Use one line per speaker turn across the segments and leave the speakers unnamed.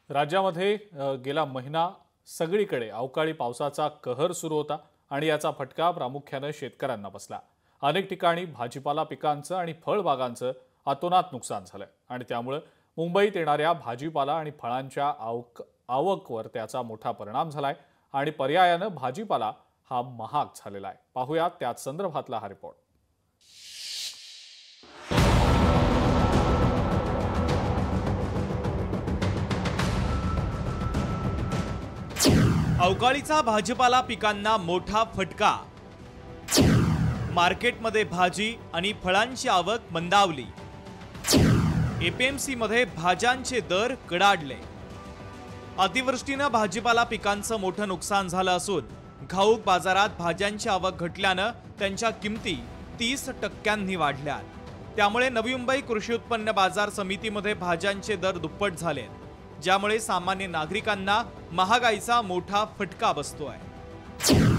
राज्यामध्ये गेला महिना सगळीकडे अवकाळी पावसाचा कहर सुरू होता आणि याचा फटका प्रामुख्याने शेतकऱ्यांना बसला। अनेक ठिकाणी भाजीपाला पिकांचं आणि फळबागांचं अतोनात नुकसान झालं आणि त्यामुळे मुंबईत येणाऱ्या भाजीपाला आणि फळांच्या आवकवर त्याचा मोठा परिणाम झालाय आणि पर्यायाने भाजीपाला हा महाग झालेला आहे। पाहूया त्याच संदर्भातला हा रिपोर्ट।
अवकाळीचा भाजीपाला पिकांना मोठा फटका। मार्केटमध्ये भाजी आणि फळांची आवक मंदावली। एपीएमसी मध्ये भाज्यांचे दर कडाडले। अतिवृष्टीने भाजीपाला पिकांचं मोठं नुकसान झालं असून घाऊक बाजारात भाज्यांची आवक घटल्याने त्यांच्या किमती 30% वाढल्या। त्यामुळे नवी मुंबई कृषी उत्पन्न बाजार समितीमध्ये भाज्यांचे दर दुप्पट झाले, ज्यामुळे सामान्य नागरिकांना महागाईचा मोठा फटका बसतोय।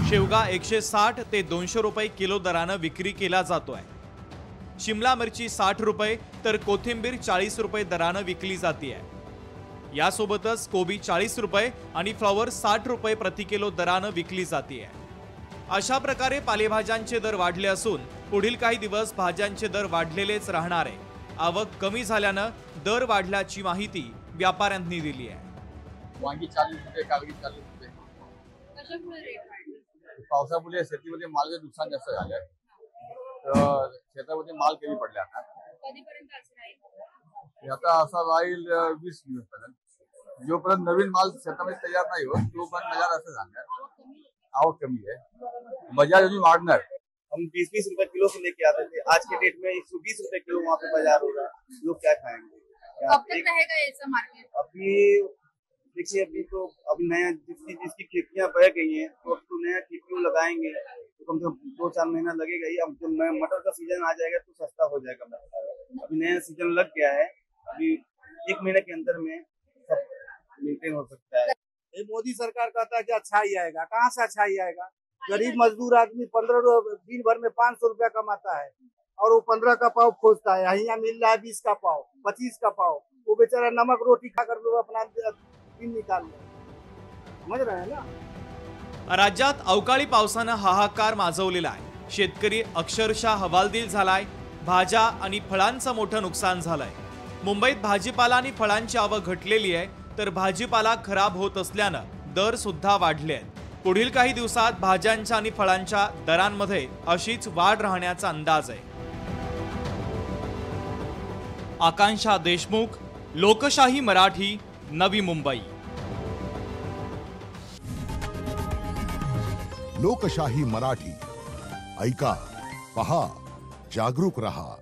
शेवगा 160 ते 200 रुपये किलो दराने विक्री केला जातोय। शिमला मिरची 60 रुपये तर कोथिंबीर 40 रुपये दराने विकली जाते। यासोबतच कोबी 40 रुपये आणि फ्लॉवर 60 रुपये प्रति किलो दराने विकली जाते। अशा प्रकारे पालेभाज्यांचे दर वाढले असून पुढील काही दिवस भाज्यांचे दर वाढलेलेच राहणार आहे। आवक कमी झाल्याने दर वाढल्याची माहिती व्यापाऱ्यांनी दिली आहे।
वांगी 40 रुपये, काकडी 40 रुपये। पावसामुळे शेतीमध्ये मालाचे नुकसान जास्त झाले, तर शेतामध्ये माल कमी पडले। आता
कधीपर्यंत असं राहील?
आता असा राहील 20 दिवसापर्यंत। जोपर्यंत नवीन माल शेतामध्ये तयार नाही होत तोपर्यंत बाजार असं जाणार। आवक कमी आहे, बाजार अजून वाढणार।
हम 20-20 रुपए किलो से लेके आते थे, आज के डेट में 120 रुपए किलो वहाँ पे बाजार हो रहा है। लोग क्या खाएंगे?
कब तक रहेगा ऐसा मार्केट?
अभी देखिए, अभी नया जिसकी खेतियां बह गई हैं तो अब तो नया खेतियों लगाएंगे तो कम से कम 2-4 महीना लगेगा ही। अब जब मटर का सीजन आ जाएगा तो सस्ता हो जाएगा मटर। अभी नया सीजन लग गया है, अभी 1 महीने के अंदर में सब मेंटेन हो सकता है।
ये मोदी सरकार कहता है कि अच्छा ही आएगा, कहाँ से अच्छा ही आएगा? गरीब मजदूर आदमी 15 दिन भर में 500 रुपया कमाता है और वो 15 का पाव खोजता है। यहाँ मिल रहा है 20 का पाव, 25 का पाव। वो बेचारा नमक रोटी खाकर लोग अपना दिन निकाल रहे हैं। समझ रहे हैं ना?
राज्यात अवकाळी पावसाने हाहाकार माजवलेला आहे। शेतकरी अक्षरशः हवालदिल झालाय। भाज्या आणि फळांचं मोठं नुकसान झालंय। मुंबईत भाजीपाला आणि फळांची आवक घटलेली आहे, तर भाजीपाला खराब होत असल्यानं दर सुद्धा वाढले आहेत। पुढील काही दिवसात भाज्यांच्या आणि फळांच्या दरांमध्ये अशीच वाढ राहण्याचा अंदाज आहे। आकांक्षा देशमुख, लोकशाही मराठी, नवी मुंबई।
लोकशाही मराठी, ऐका, पहा, जागरूक रहा।